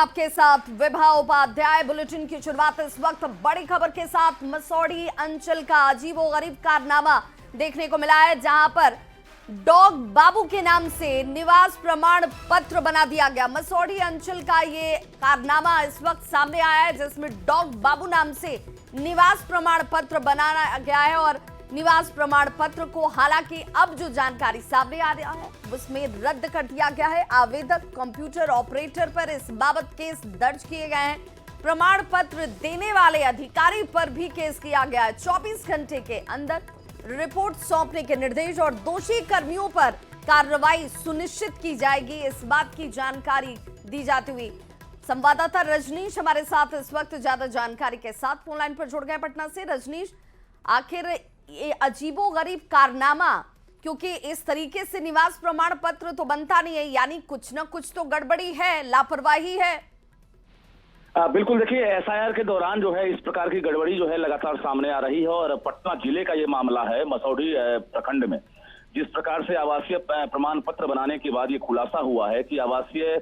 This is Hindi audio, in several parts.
आपके साथ विभा उपाध्याय। बुलेटिन की शुरुआत इस वक्त बड़ी खबर के साथ मसौढ़ी अंचल का अजीबोगरीब कारनामा देखने को मिला है, जहां पर डॉग बाबू के नाम से निवास प्रमाण पत्र बना दिया गया। मसौढ़ी अंचल का ये कारनामा इस वक्त सामने आया है, जिसमें डॉग बाबू नाम से निवास प्रमाण पत्र बनाया गया है और निवास प्रमाण पत्र को हालांकि अब जो जानकारी सामने आ रहा है उसमें रद्द कर दिया गया है। आवेदक कंप्यूटर ऑपरेटर पर इस बाबत केस दर्ज किए गए हैं। प्रमाण पत्र देने वाले अधिकारी पर भी केस किया गया है। 24 घंटे के अंदर रिपोर्ट सौंपने के निर्देश और दोषी कर्मियों पर कार्रवाई सुनिश्चित की जाएगी, इस बात की जानकारी दी जाती हुई संवाददाता रजनीश हमारे साथ इस वक्त ज्यादा जानकारी के साथ फोन लाइन पर जुड़ गए पटना से। रजनीश, आखिर ये अजीबोगरीब कारनामा, क्योंकि इस तरीके से निवास प्रमाण पत्र तो बनता नहीं है, यानी कुछ ना कुछ तो गड़बड़ी है, लापरवाही है। बिल्कुल, देखिए एसआईआर के दौरान जो है इस प्रकार की गड़बड़ी जो है लगातार सामने आ रही है और पटना जिले का ये मामला है। मसौढ़ी प्रखंड में जिस प्रकार से आवासीय प्रमाण पत्र बनाने के बाद ये खुलासा हुआ है कि आवासीय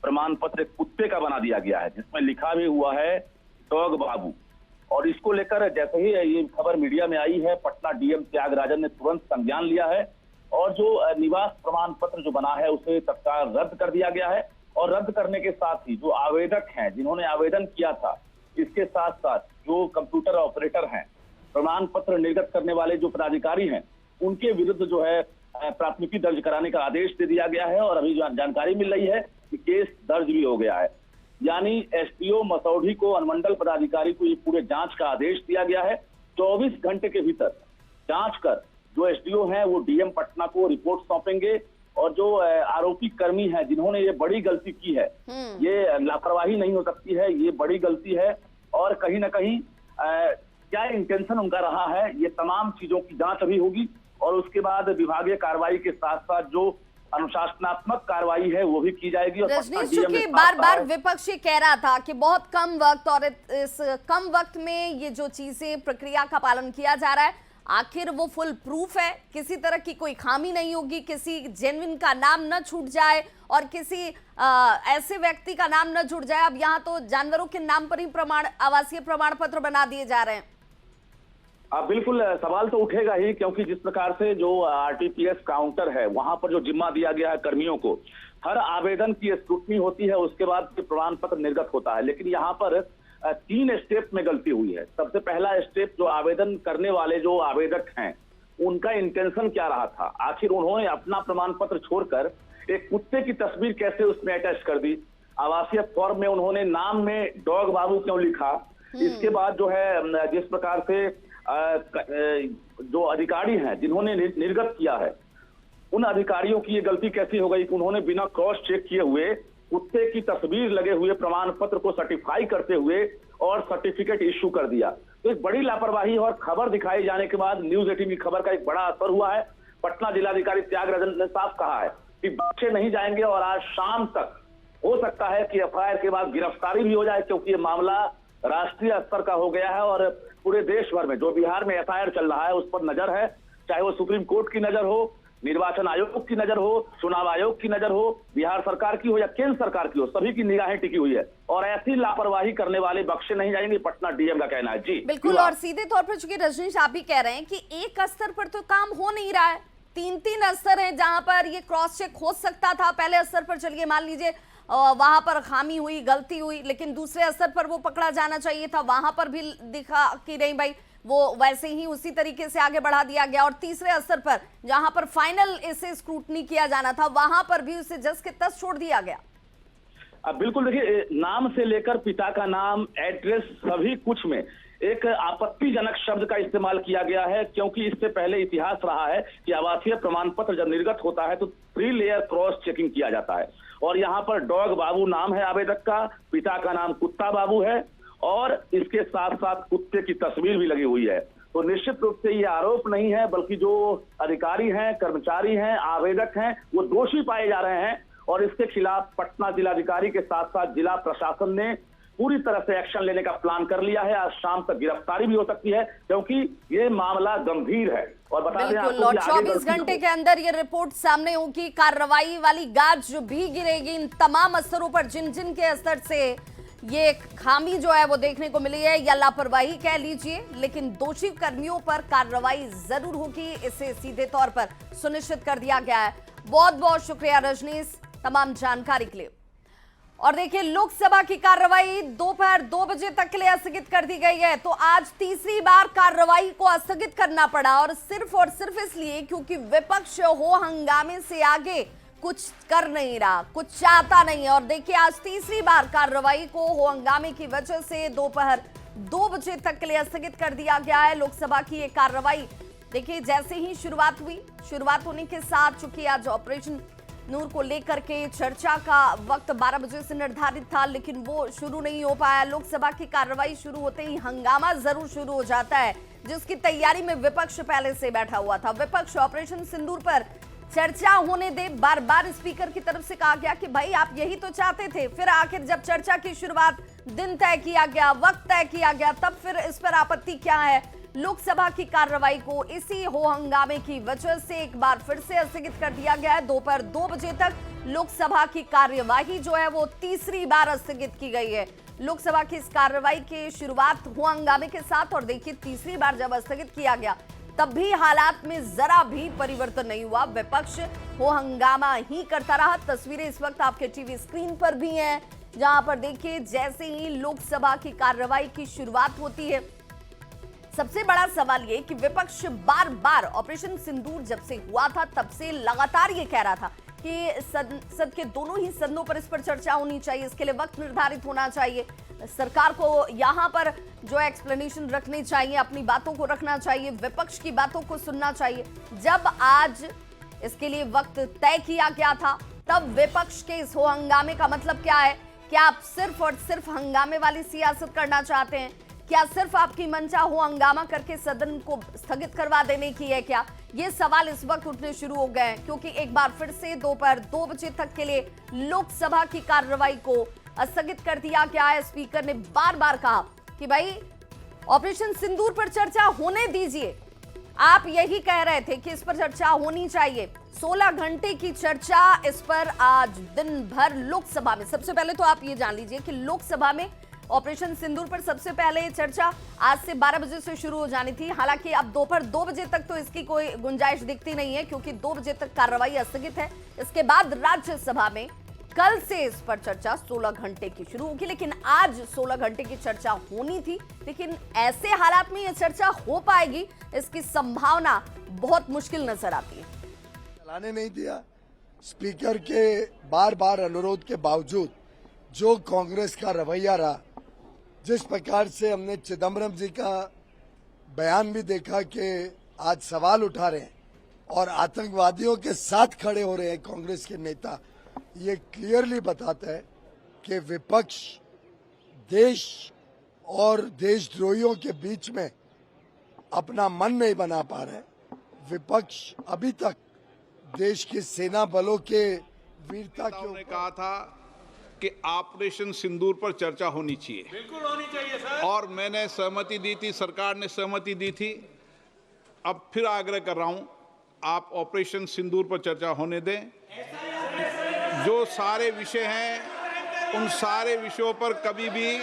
प्रमाण पत्र कुत्ते का बना दिया गया है, जिसमें लिखा भी हुआ है डॉग बाबू। और इसको लेकर जैसे ही ये खबर मीडिया में आई है, पटना डीएम त्यागराजन ने तुरंत संज्ञान लिया है और जो निवास प्रमाण पत्र जो बना है उसे तत्काल रद्द कर दिया गया है। और रद्द करने के साथ ही जो आवेदक हैं जिन्होंने आवेदन किया था, इसके साथ साथ जो कंप्यूटर ऑपरेटर हैं, प्रमाण पत्र निर्गत करने वाले जो पदाधिकारी हैं, उनके विरुद्ध जो है प्राथमिकी दर्ज कराने का आदेश दे दिया गया है। और अभी जो जानकारी मिल रही है कि केस दर्ज भी हो गया है, यानी एसपीओ मसौढ़ी को, अनुमंडल पदाधिकारी को ये पूरे जांच का आदेश दिया गया है। 24 घंटे के भीतर जांच कर जो एसडीओ हैं वो डीएम पटना को रिपोर्ट सौंपेंगे और जो आरोपी कर्मी हैं जिन्होंने ये बड़ी गलती की है, ये लापरवाही नहीं हो सकती है, ये बड़ी गलती है और कहीं ना कहीं क्या इंटेंशन उनका रहा है, ये तमाम चीजों की जांच अभी होगी और उसके बाद विभागीय कार्रवाई के साथ साथ जो अनुशासनात्मक कार्रवाई है वो भी की जाएगी। और रजनीश, चूंकि बार बार विपक्ष ये कह रहा था कि बहुत कम वक्त और इस कम वक्त में ये जो चीजें प्रक्रिया का पालन किया जा रहा है, आखिर वो फुल प्रूफ है, किसी तरह की कोई खामी नहीं होगी, किसी जेन्युइन का नाम न छूट जाए और किसी ऐसे व्यक्ति का नाम न छूट जाए। अब यहाँ तो जानवरों के नाम पर ही आवासीय प्रमाण पत्र बना दिए जा रहे हैं। बिल्कुल, सवाल तो उठेगा ही, क्योंकि जिस प्रकार से जो आरटीपीएस काउंटर है वहां पर जो जिम्मा दिया गया है कर्मियों को, हर आवेदन की स्क्रूटनी होती है, उसके बाद प्रमाण पत्र निर्गत होता है। लेकिन यहाँ पर 3 स्टेप में गलती हुई है। सबसे पहला स्टेप, जो आवेदन करने वाले जो आवेदक हैं उनका इंटेंशन क्या रहा था, आखिर उन्होंने अपना प्रमाण पत्र छोड़कर एक कुत्ते की तस्वीर कैसे उसमें अटैच कर दी, आवासीय फॉर्म में उन्होंने नाम में डॉग बाबू क्यों लिखा। इसके बाद जो है जिस प्रकार से जो अधिकारी हैं जिन्होंने निर्गत किया है, उन अधिकारियों की ये गलती कैसी हो गई कि उन्होंने बिना क्रॉस चेक किए हुए कुत्ते की तस्वीर लगे हुए प्रमाण पत्र को सर्टिफाई करते हुए और सर्टिफिकेट इश्यू कर दिया। तो एक बड़ी लापरवाही और खबर दिखाई जाने के बाद न्यूज 18 की खबर का एक बड़ा असर हुआ है। पटना जिलाधिकारी त्यागराजन ने साफ कहा है कि बख्शे नहीं जाएंगे और आज शाम तक हो सकता है कि एफआईआर के बाद गिरफ्तारी भी हो जाए, क्योंकि ये मामला राष्ट्रीय स्तर का हो गया है और पूरे देश भर में जो बिहार में एफआईआर चल रहा है उस पर नजर है, चाहे वो सुप्रीम कोर्ट की नजर हो, निर्वाचन आयोग की नजर हो, चुनाव आयोग की नजर हो, बिहार सरकार की हो या केंद्र सरकार की हो, सभी की निगाहें टिकी हुई है और ऐसी लापरवाही करने वाले बख्शे नहीं जाएंगे, पटना डीएम का कहना है। जी बिल्कुल, और सीधे तौर पर चूंकि रजनीश आप भी कह रहे हैं कि एक स्तर पर तो काम हो नहीं रहा है, 3 स्तर है जहां पर ये क्रॉस चेक हो सकता था। पहले स्तर पर चलिए मान लीजिए वहां पर खामी हुई, गलती हुई, लेकिन दूसरे स्तर पर वो पकड़ा जाना चाहिए था, वहां पर भी दिखा कि नहीं भाई वो वैसे ही उसी तरीके से आगे बढ़ा दिया गया। और तीसरे स्तर पर जहां पर फाइनल इसे स्क्रूटनी किया जाना था, वहां पर भी उसे जस के तस छोड़ दिया गया। बिल्कुल, देखिए नाम से लेकर पिता का नाम, एड्रेस, सभी कुछ में एक आपत्तिजनक शब्द का इस्तेमाल किया गया है, क्योंकि इससे पहले इतिहास रहा है कि आवासीय प्रमाण पत्र जब निर्गत होता है तो 3 लेयर क्रॉस चेकिंग किया जाता है और यहाँ पर डॉग बाबू नाम है आवेदक का, पिता का नाम कुत्ता बाबू है और इसके साथ साथ कुत्ते की तस्वीर भी लगी हुई है। तो निश्चित रूप से ये आरोप नहीं है, बल्कि जो अधिकारी हैं, कर्मचारी हैं, आवेदक हैं, वो दोषी पाए जा रहे हैं और इसके खिलाफ पटना जिलाधिकारी के साथ साथ जिला प्रशासन ने पूरी तरह से एक्शन लेने का प्लान कर लिया है। आज शाम तक गिरफ्तारी भी हो सकती है, क्योंकि ये मामला गंभीर है और बता दें बिल्कुल, आपको और कि आगे 24 बढ़ती घंटे हो। के अंदर ये रिपोर्ट सामने होगी, कार्रवाई वाली गाज भी गिरेगी इन तमाम अस्तरों पर जिन जिन के अस्तर से ये खामी जो है वो देखने को मिली है या लापरवाही कह लीजिए, लेकिन दोषी कर्मियों पर कार्रवाई जरूर होगी, इसे सीधे तौर पर सुनिश्चित कर दिया गया है। बहुत बहुत शुक्रिया रजनीश तमाम जानकारी के लिए। और देखिए, लोकसभा की कार्रवाई दोपहर 2 बजे तक के लिए स्थगित कर दी गई है। तो आज तीसरी बार कार्रवाई को स्थगित करना पड़ा और सिर्फ इसलिए क्योंकि विपक्ष हो हंगामे से आगे कुछ कर नहीं रहा, कुछ चाहता नहीं है। और देखिए, आज तीसरी बार कार्रवाई को हो हंगामे की वजह से दोपहर 2 बजे तक के लिए स्थगित कर दिया गया है। लोकसभा की ये कार्रवाई देखिए जैसे ही शुरुआत होने के साथ, चूंकि आज ऑपरेशन नूर को लेकर के चर्चा का वक्त 12 बजे से निर्धारित था, लेकिन वो शुरू नहीं हो पाया। लोकसभा की कार्रवाई शुरू होते ही हंगामा जरूर शुरू हो जाता है, जिसकी तैयारी में विपक्ष पहले से बैठा हुआ था। विपक्ष ऑपरेशन सिंदूर पर चर्चा होने दे, बार बार स्पीकर की तरफ से कहा गया कि भाई आप यही तो चाहते थे। फिर आखिर जब चर्चा की शुरुआत, दिन तय किया गया, वक्त तय किया गया, तब फिर इस पर आपत्ति क्या है? लोकसभा की कार्रवाई को इसी हो हंगामे की वजह से एक बार फिर से स्थगित कर दिया गया है। दोपहर 2 बजे तक लोकसभा की कार्यवाही जो है वो तीसरी बार स्थगित की गई है। लोकसभा की इस कार्रवाई की शुरुआत हो हंगामे के साथ, और देखिए तीसरी बार जब स्थगित किया गया तब भी हालात में जरा भी परिवर्तन नहीं हुआ। विपक्ष हो हंगामा ही करता रहा। तस्वीरें इस वक्त आपके टीवी स्क्रीन पर भी हैं, जहां पर देखिए जैसे ही लोकसभा की कार्रवाई की शुरुआत होती है, सबसे बड़ा सवाल ये कि विपक्ष बार बार ऑपरेशन सिंदूर जब से हुआ था तब से लगातार ये कह रहा था कि संसद के दोनों ही सदनों पर इस पर चर्चा होनी चाहिए, इसके लिए वक्त निर्धारित होना चाहिए, सरकार को यहाँ पर जो एक्सप्लेनेशन रखनी चाहिए, अपनी बातों को रखना चाहिए, विपक्ष की बातों को सुनना चाहिए। जब आज इसके लिए वक्त तय किया गया था, तब विपक्ष के इस हो हंगामे का मतलब क्या है? क्या आप सिर्फ और सिर्फ हंगामे वाली सियासत करना चाहते हैं? क्या सिर्फ आपकी मंशा हो हंगामा करके सदन को स्थगित करवा देने की है क्या? ये सवाल इस वक्त उठने शुरू हो गए हैं, क्योंकि एक बार फिर से दोपहर 2 बजे तक के लिए लोकसभा की कार्रवाई को स्थगित कर दिया गया है। स्पीकर ने बार बार कहा कि भाई ऑपरेशन सिंदूर पर चर्चा होने दीजिए। आप यही कह रहे थे कि इस पर चर्चा होनी चाहिए। 16 घंटे की चर्चा इस पर आज दिन भर लोकसभा में। सबसे पहले तो आप ये जान लीजिए कि लोकसभा में ऑपरेशन सिंदूर पर सबसे पहले चर्चा आज से 12 बजे से शुरू हो जानी थी। हालांकि अब दोपहर 2 बजे तक तो इसकी कोई गुंजाइश दिखती नहीं है, क्योंकि 2 बजे तक कार्रवाई स्थगित है। इसके बाद राज्यसभा में कल से इस पर चर्चा 16 घंटे की शुरू होगी, लेकिन आज 16 घंटे की चर्चा होनी थी। लेकिन ऐसे हालात में यह चर्चा हो पाएगी, इसकी संभावना बहुत मुश्किल नजर आती है। चलाने नहीं दिया। स्पीकर के बार बार अनुरोध के बावजूद जो कांग्रेस का रवैया रहा, जिस प्रकार से हमने चिदम्बरम जी का बयान भी देखा कि आज सवाल उठा रहे हैं और आतंकवादियों के साथ खड़े हो रहे हैं कांग्रेस के नेता, ये क्लियरली बताता है कि विपक्ष देश और देशद्रोहियों के बीच में अपना मन नहीं बना पा रहा है। विपक्ष अभी तक देश की सेना बलों के वीरता के उन्होंने कहा था कि ऑपरेशन सिंदूर पर चर्चा होनी चाहिए। बिल्कुल होनी चाहिए सर। और मैंने सहमति दी थी, सरकार ने सहमति दी थी। अब फिर आग्रह कर रहा हूं, आप ऑपरेशन सिंदूर पर चर्चा होने दें। जो सारे विषय हैं, उन सारे विषयों पर कभी भी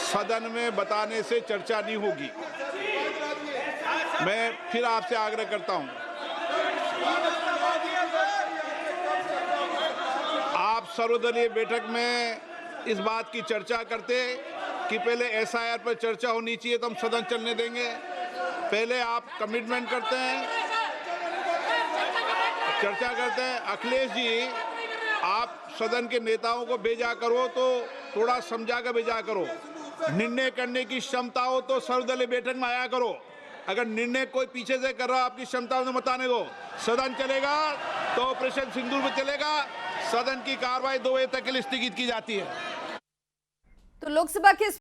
सदन में बताने से चर्चा नहीं होगी। मैं फिर आपसे आग्रह करता हूं, आप सर्वदलीय बैठक में इस बात की चर्चा करते कि पहले एसआईआर पर चर्चा होनी चाहिए तो हम सदन चलने देंगे। पहले आप कमिटमेंट करते हैं, चर्चा करते हैं। अखिलेश जी, आप सदन के नेताओं को भेजा करो तो थोड़ा समझा कर भेजा करो। निर्णय करने की क्षमता हो तो सर्वदलीय बैठक में आया करो। अगर निर्णय कोई पीछे से कर रहा हो, आपकी क्षमता में बताने दो। सदन चलेगा तो ऑपरेशन सिंदूर में चलेगा। सदन की कार्रवाई 2 बजे तक के लिए स्थगित की जाती है। तो लोकसभा के